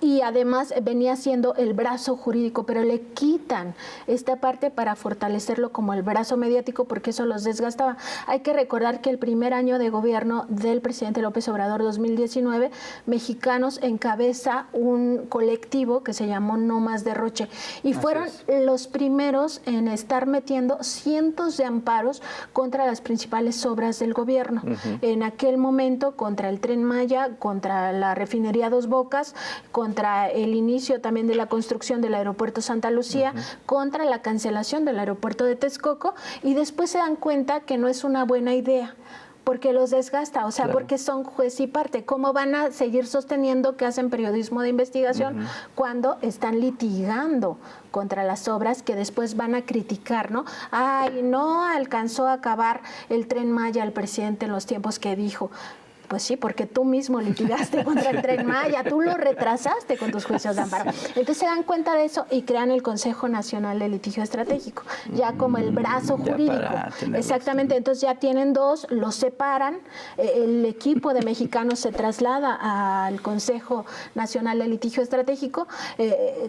Y además venía siendo el brazo jurídico, pero le quitan esta parte para fortalecerlo como el brazo mediático, porque eso los desgastaba. Hay que recordar que el primer año de gobierno del presidente López Obrador, 2019, Mexicanos encabeza un colectivo que se llamó No Más Derroche, y fueron los primeros en estar metiendo cientos de amparos contra las principales obras del gobierno. En aquel momento, contra el Tren Maya, contra la refinería Dos Bocas, contra el inicio también de la construcción del aeropuerto Santa Lucía, contra la cancelación del aeropuerto de Texcoco, y después se dan cuenta que no es una buena idea, porque los desgasta, o sea, porque son juez y parte. ¿Cómo van a seguir sosteniendo que hacen periodismo de investigación cuando están litigando contra las obras que después van a criticar, ¿no? Ay, no alcanzó a acabar el Tren Maya el presidente en los tiempos que dijo. Pues sí, porque tú mismo litigaste contra el Tren Maya, tú lo retrasaste con tus juicios de amparo. Entonces se dan cuenta de eso y crean el Consejo Nacional de Litigio Estratégico, ya como el brazo jurídico. Exactamente, entonces ya tienen dos, los separan, el equipo de Mexicanos se traslada al Consejo Nacional de Litigio Estratégico,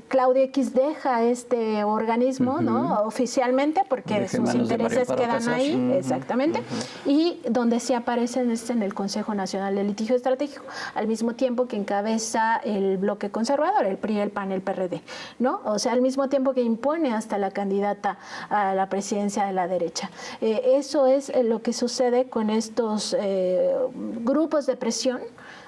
Claudia X deja este organismo, ¿no? Oficialmente, porque sus intereses quedan ahí, exactamente, y donde sí aparecen es en el Consejo Nacional de Litigio Estratégico, al mismo tiempo que encabeza el bloque conservador, el PRI, el PAN, el PRD, ¿no? O sea, al mismo tiempo que impone hasta la candidata a la presidencia de la derecha. Eso es lo que sucede con estos grupos de presión.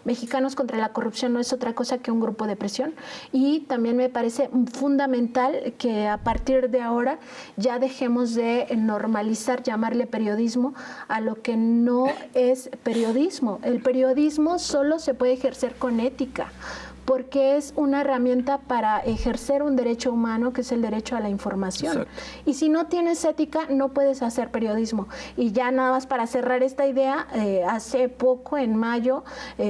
Mexicanos contra la Corrupción no es otra cosa que un grupo de presión, y también me parece fundamental que a partir de ahora ya dejemos de normalizar llamarle periodismo a lo que no es periodismo. El periodismo solo se puede ejercer con ética, porque es una herramienta para ejercer un derecho humano, que es el derecho a la información. Exacto. Y si no tienes ética, no puedes hacer periodismo. Y ya nada más para cerrar esta idea, hace poco, en mayo,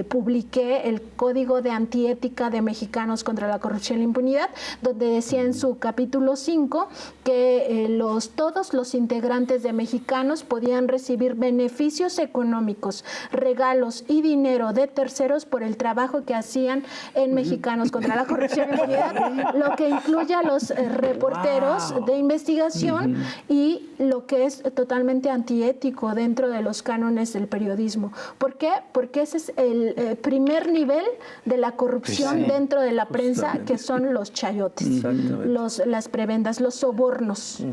publiqué el Código de Antiética de Mexicanos contra la Corrupción y la Impunidad, donde decía en su capítulo 5 que todos los integrantes de Mexicanos podían recibir beneficios económicos, regalos y dinero de terceros por el trabajo que hacían en en Mexicanos contra la Corrupción y Impunidad, lo que incluye a los reporteros de investigación y lo que es totalmente antiético dentro de los cánones del periodismo. ¿Por qué? Porque ese es el primer nivel de la corrupción dentro de la prensa, que son los chayotes, las prebendas, los sobornos.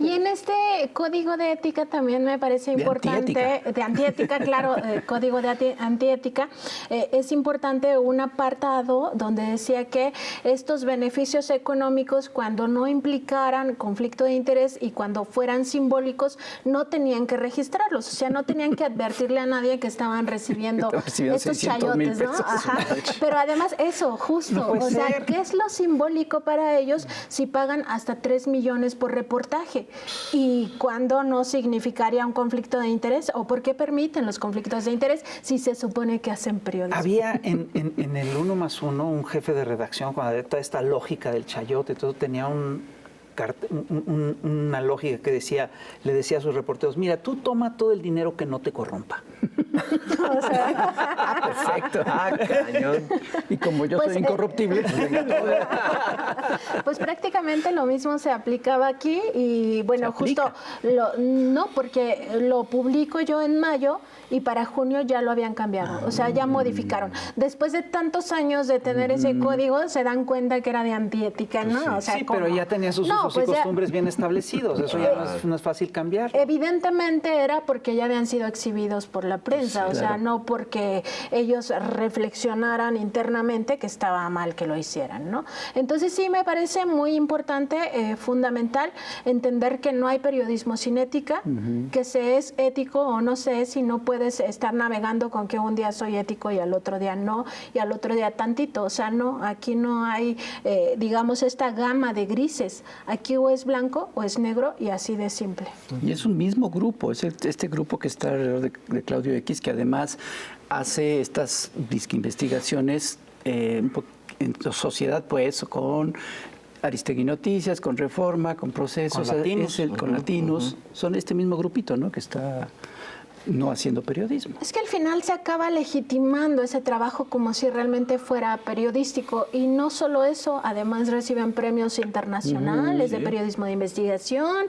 Y en este código de ética también me parece importante, de antiética, claro, código de antiética, es importante un apartado donde decía que estos beneficios económicos, cuando no implicaran conflicto de interés y cuando fueran simbólicos, no tenían que registrarlos, o sea, no tenían que advertirle a nadie que estaban recibiendo estos chayotes, ¿no? Ajá. Pero además eso, justo, o sea, ¿qué es lo simbólico para ellos si pagan hasta 3 millones por reportaje? ¿Y cuándo no significaría un conflicto de interés? ¿O por qué permiten los conflictos de interés si se supone que hacen periodismo?
Había en el 1+1 un jefe de redacción, cuando había toda esta lógica del chayote, todo tenía una lógica que le decía a sus reporteros: mira, tú toma todo el dinero que no te corrompa.
O sea,
Perfecto.
Cañón.
Y como yo soy incorruptible,
pues prácticamente lo mismo se aplicaba aquí y bueno, justo no, porque lo publico yo en mayo y para junio ya lo habían cambiado, o sea, ya modificaron. Después de tantos años de tener ese código, se dan cuenta que era de antiética, ¿no? O sea,
sí, pero ya tenía sus usos y costumbres bien establecidos, eso ya no es fácil cambiar.
Evidentemente era porque ya habían sido exhibidos por la prensa, o sea, no porque ellos reflexionaran internamente que estaba mal que lo hicieran, ¿no? Entonces sí me parece muy importante, fundamental, entender que no hay periodismo sin ética, que se es ético o no se es, si no puedes estar navegando con que un día soy ético y al otro día no, y al otro día tantito, o sea, no, aquí no hay, digamos, esta gama de grises, aquí o es blanco o es negro y así de simple.
Y es un mismo grupo, es este grupo que está alrededor de Claudio X, que además hace estas investigaciones en sociedad, pues, con Aristegui Noticias, con Reforma, con Procesos, con Latinos, son este mismo grupito, ¿no?, que está no haciendo periodismo.
Es que al final se acaba legitimando ese trabajo como si realmente fuera periodístico y no solo eso, además reciben premios internacionales de periodismo de investigación,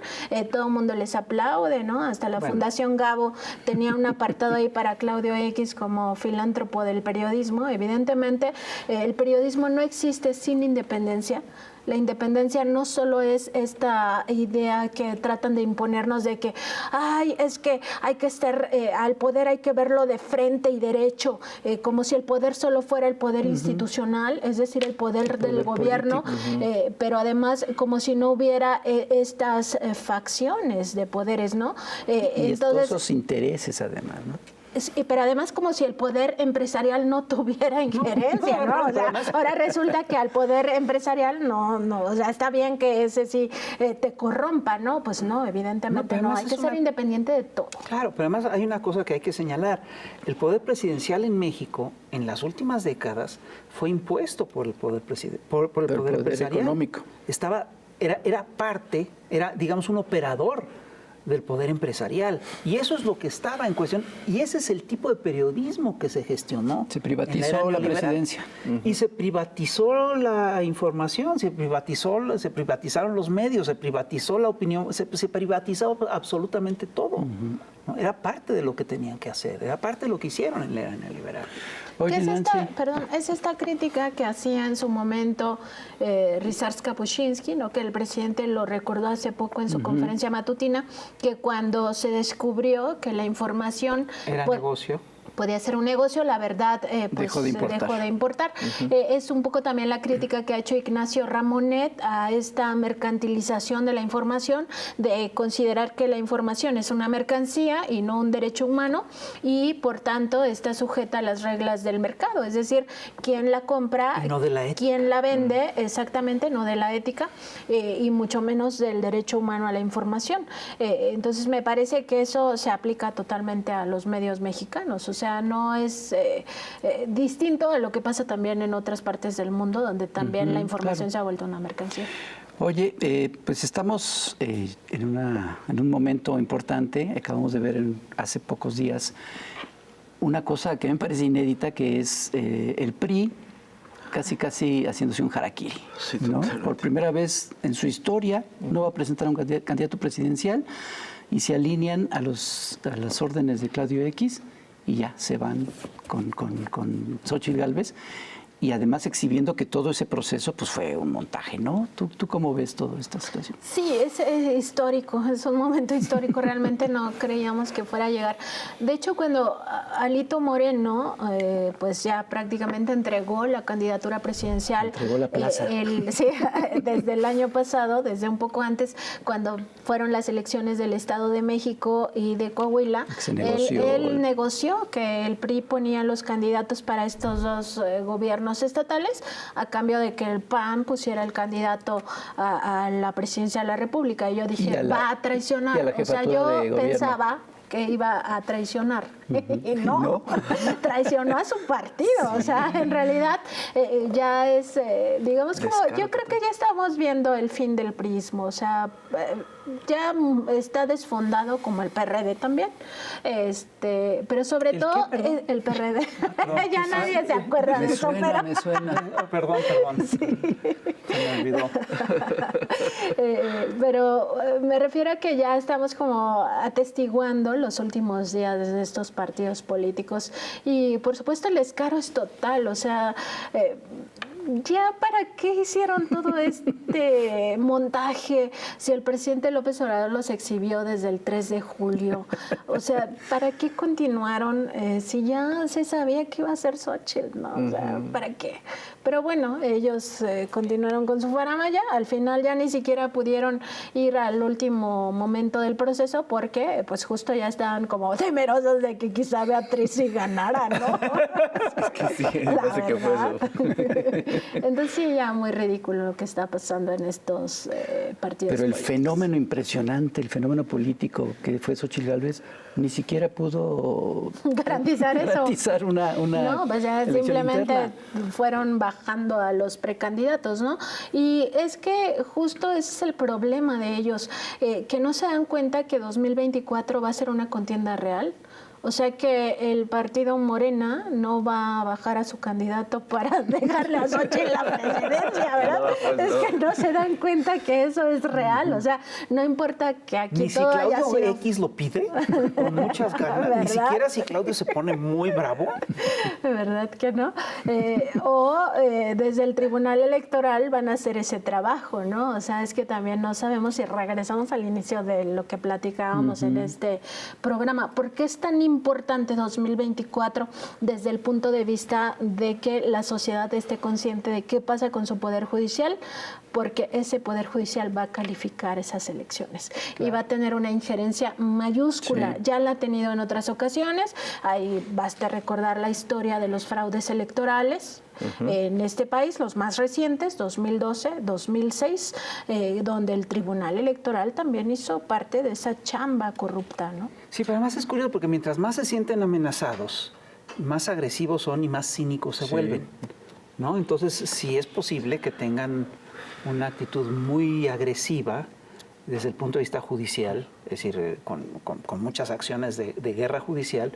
todo el mundo les aplaude, ¿no? Hasta la Fundación Gabo tenía un apartado ahí para Claudio X como filántropo del periodismo. Evidentemente, el periodismo no existe sin independencia. La independencia no solo es esta idea que tratan de imponernos de que, es que hay que estar, al poder hay que verlo de frente y derecho, como si el poder solo fuera el poder institucional, es decir, el poder del gobierno, pero además como si no hubiera estas facciones de poderes, ¿no?
Y entonces, esos intereses además, ¿no?
Pero además como si el poder empresarial no tuviera injerencia, ¿no? O sea, ahora resulta que al poder empresarial no, o sea, está bien que ese sí te corrompa, ¿no? Pues no, evidentemente no, hay que ser independiente de todo.
Claro, pero además hay una cosa que hay que señalar. El poder presidencial en México, en las últimas décadas, fue impuesto por el poder empresarial.
Económico.
Era parte, era, digamos, un operador del poder empresarial. Y eso es lo que estaba en cuestión. Y ese es el tipo de periodismo que se gestionó.
Se privatizó la presidencia.
Y se privatizó la información, se privatizaron los medios, se privatizó la opinión, se privatizó absolutamente todo. ¿No? Era parte de lo que tenían que hacer, era parte de lo que hicieron en la era neoliberal.
Oye,
es esta crítica que hacía en su momento Ryszard Kapuscinski, ¿no?, que el presidente lo recordó hace poco en su conferencia matutina, que cuando se descubrió que la información
era negocio,
podía ser un negocio, la verdad
dejó de
importar. Es un poco también la crítica que ha hecho Ignacio Ramonet a esta mercantilización de la información, de considerar que la información es una mercancía y no un derecho humano y por tanto está sujeta a las reglas del mercado, es decir, quién la compra,
no de la ética,
quién la vende, exactamente, no de la ética y mucho menos del derecho humano a la información. Entonces me parece que eso se aplica totalmente a los medios mexicanos, o sea, no es distinto a lo que pasa también en otras partes del mundo, donde también la información se ha vuelto una mercancía.
Oye, pues estamos en un momento importante. Acabamos de ver hace pocos días una cosa que me parece inédita, que es el PRI casi haciéndose un harakiri,
Sí,
¿no?
totalmente.
Por primera vez en su historia no va a presentar un candidato presidencial y se alinean a las órdenes de Claudio X y ya se van con Xóchitl Gálvez, y además exhibiendo que todo ese proceso pues fue un montaje, ¿no? ¿Tú cómo ves toda esta situación?
Sí, es histórico, es un momento histórico, realmente no creíamos que fuera a llegar. De hecho, cuando Alito Moreno pues ya prácticamente entregó la candidatura presidencial,
Entregó la plaza.
Sí, desde el año pasado, desde un poco antes, cuando fueron las elecciones del Estado de México y de Coahuila,
Se negoció.
él negoció que el PRI ponía los candidatos para estos dos gobiernos estatales a cambio de que el PAN pusiera el candidato a la presidencia de la República. Y yo dije, va a traicionar.
y a la
O sea,
jefatura
yo
de gobierno.
pensaba que iba a traicionar. Y no, traicionó a su partido. O sea, en realidad ya es, digamos, como yo creo que ya estamos viendo el fin del prismo. O sea, ya está desfondado como el PRD también. Pero sobre todo el PRD. Ya nadie se acuerda de eso, pero
Me suena.
Perdón. Se me olvidó.
Pero me refiero a que ya estamos como atestiguando los últimos días de estos partidos políticos y por supuesto el descaro es total, o sea, ya para qué hicieron todo este montaje si el presidente López Obrador los exhibió desde el 3 de julio, o sea, ¿para qué continuaron si ya se sabía que iba a ser Xóchitl, ¿no? O sea, ¿para qué? Pero bueno, ellos continuaron con su faramaya, al final ya ni siquiera pudieron ir al último momento del proceso porque pues justo ya estaban como temerosos de que quizá Beatriz sí ganara, ¿no?
Es que sí,
La
parece que fue eso.
verdad. Entonces sí, ya muy ridículo lo que está pasando en estos partidos
Pero el
políticos.
fenómeno impresionante, el fenómeno político que fue Xóchitl Gálvez, ni siquiera pudo
garantizar eso.
garantizar una
No, pues ya
elección
simplemente
interna.
fueron bajando a los precandidatos, ¿no? Y es que justo ese es el problema de ellos, que no se dan cuenta que 2024 va a ser una contienda real. O sea que el partido Morena no va a bajar a su candidato para dejarle a Xóchitl la presidencia, ¿verdad?
No, pues
es
no.
que no se dan cuenta que eso es real. O sea, no importa que aquí
Ni si
todo haya
Claudio
sido...
X lo pide, con muchas ganas.
¿Verdad?
Ni siquiera si Claudio se pone muy bravo.
¿Verdad que no? Desde el Tribunal Electoral van a hacer ese trabajo, ¿no? O sea, es que también no sabemos si regresamos al inicio de lo que platicábamos en este programa. ¿Por qué es tan importante 2024 desde el punto de vista de que la sociedad esté consciente de qué pasa con su poder judicial? Porque ese poder judicial va a calificar esas elecciones y va a tener una injerencia mayúscula.
Sí.
Ya la ha tenido en otras ocasiones. Ahí basta recordar la historia de los fraudes electorales en este país, los más recientes, 2012, 2006, donde el Tribunal Electoral también hizo parte de esa chamba corrupta, ¿no?
Sí, pero además es curioso porque mientras más se sienten amenazados, más agresivos son y más cínicos se vuelven, ¿no? Entonces sí es posible que tengan una actitud muy agresiva desde el punto de vista judicial, es decir, con muchas acciones de guerra judicial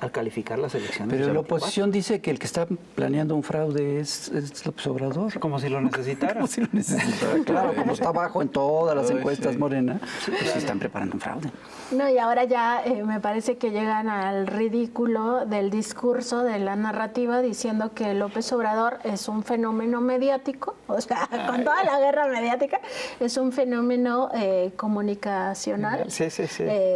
al calificar las elecciones.
Pero
de
la
24.
oposición dice que el que está planeando un fraude es López Obrador.
Como si lo necesitara.
Como si lo necesitara. Claro, como está abajo en todas las encuestas, Morena, pues sí están preparando un fraude.
No, y ahora ya me parece que llegan al ridículo del discurso, de la narrativa, diciendo que López Obrador es un fenómeno mediático, o sea, con toda la guerra mediática, es un fenómeno comunicacional,
Sí.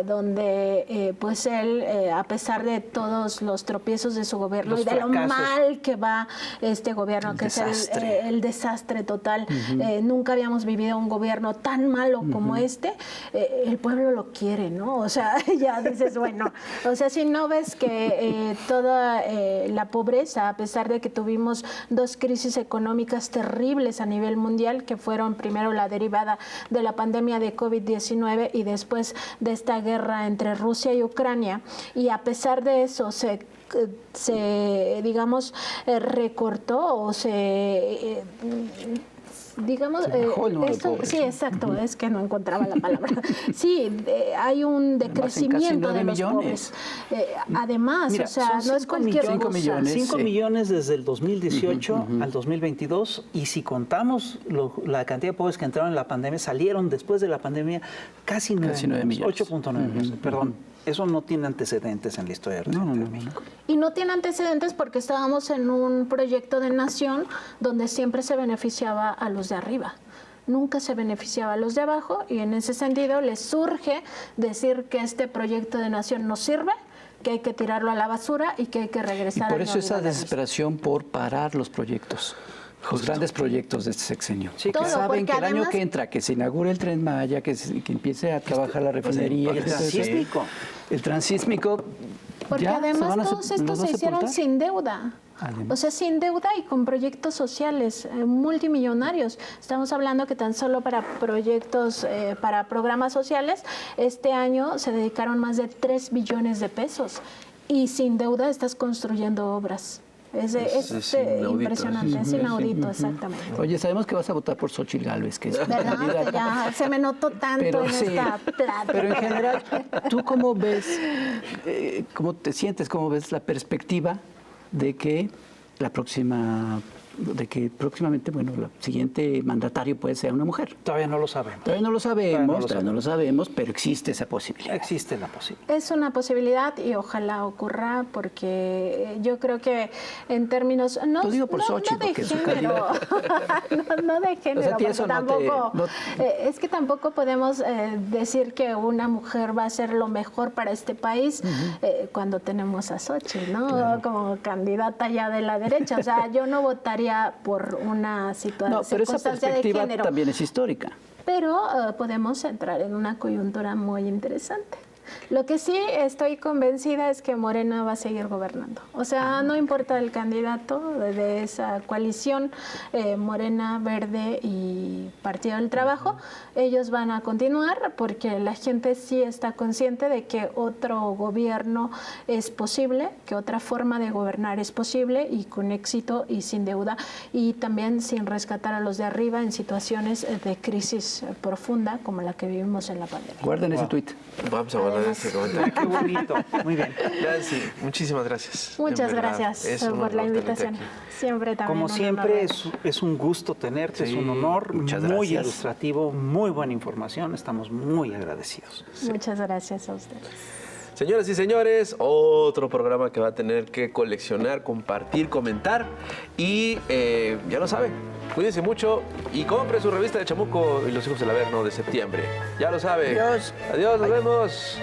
donde pues él, a pesar de todos los tropiezos de su gobierno
Los
y de lo
fracasos.
mal que va este gobierno, que es el desastre total, nunca habíamos vivido un gobierno tan malo como este, el pueblo lo quiere, ¿no? O sea, ya dices, bueno, o sea, si no ves que toda la pobreza, a pesar de que tuvimos dos crisis económicas terribles a nivel mundial, que fueron primero la derivada de la pandemia de COVID-19 y después de esta guerra entre Rusia y Ucrania, y a pesar de eso digamos, recortó o digamos,
bajó el número de
esto,
pobres.
sí, exacto, es que no encontraba la palabra. Sí, hay un decrecimiento de los pobres. Además,
Mira,
o sea,
son
no es
5
cualquier
millones,
cosa.
5
sí.
millones desde el 2018 al 2022, y si contamos la cantidad de pobres que entraron en la pandemia, salieron después de la pandemia casi 9 millones, 8.9 millones, perdón. Eso no tiene antecedentes en la historia reciente de México.
Y no tiene antecedentes porque estábamos en un proyecto de nación donde siempre se beneficiaba a los de arriba. Nunca se beneficiaba a los de abajo, y en ese sentido les surge decir que este proyecto de nación no sirve, que hay que tirarlo a la basura y que hay que regresar
Y por
al
eso esa
neoliberalismo.
desesperación por parar los proyectos. Los grandes proyectos de este sexenio.
Sí,
Todo,
que saben que
porque
el año
además-
que entra, que se inaugure el Tren Maya, que empiece a trabajar la refinería.
el
que se-
transísmico.
El transísmico.
Porque
ya se
además
van a
todos
los
estos
va a
se hicieron
sepultar.
sin deuda.
Además.
O sea, sin deuda y con proyectos sociales multimillonarios. Estamos hablando que tan solo para proyectos, para programas sociales, este año se dedicaron más de 3 billones de pesos. Y sin deuda estás construyendo obras. Es
inaudito.
impresionante, es inaudito, exactamente.
Oye, sabemos que vas a votar por Xochitl Gálvez, que es
¿Verdad? Que
candidata.
ya se me notó tanto
Pero
en
sí,
esta plática.
pero en general, ¿tú cómo ves, cómo te sientes, cómo ves la perspectiva de que próximamente, bueno, el siguiente mandatario puede ser una mujer?
Todavía no lo sabemos.
Todavía no lo sabemos, pero existe esa posibilidad.
Existe la posibilidad.
Es una posibilidad y ojalá ocurra, porque yo creo que en términos no,
Lo digo por
no,
Xochitl,
no de
porque es su
género, no de género,
O sea, a ti
porque
eso no te-
tampoco
no-
es que tampoco podemos decir que una mujer va a ser lo mejor para este país cuando tenemos a Xochitl, ¿no? Como candidata ya de la derecha. O sea, yo no votaría por una
No, pero esa
circunstancia de
perspectiva
género.
también es histórica.
Pero podemos entrar en una coyuntura muy interesante. Lo que sí estoy convencida es que Morena va a seguir gobernando. O sea, no importa el candidato de esa coalición, Morena, Verde y Partido del Trabajo, ellos van a continuar porque la gente sí está consciente de que otro gobierno es posible, que otra forma de gobernar es posible, y con éxito y sin deuda, y también sin rescatar a los de arriba en situaciones de crisis profunda como la que vivimos en la pandemia.
Guarden ese tuit.
Vamos a guardar ese comentario.
Qué bonito. Muy bien.
Nancy, muchísimas gracias.
Muchas
En verdad,
gracias
es un
por la
honor tenerte
invitación.
aquí.
Siempre también.
Como
un
siempre,
honor.
es un gusto tenerte, es
Sí,
un honor,
muchas
muy
gracias.
ilustrativo, muy buena información, estamos muy agradecidos.
Muchas gracias a ustedes.
Señoras y señores, otro programa que va a tener que coleccionar, compartir, comentar. Y ya lo saben, cuídense mucho y compre su revista de Chamuco y los Hijos del Averno de septiembre. Ya lo sabe.
Adiós.
Adiós, nos vemos.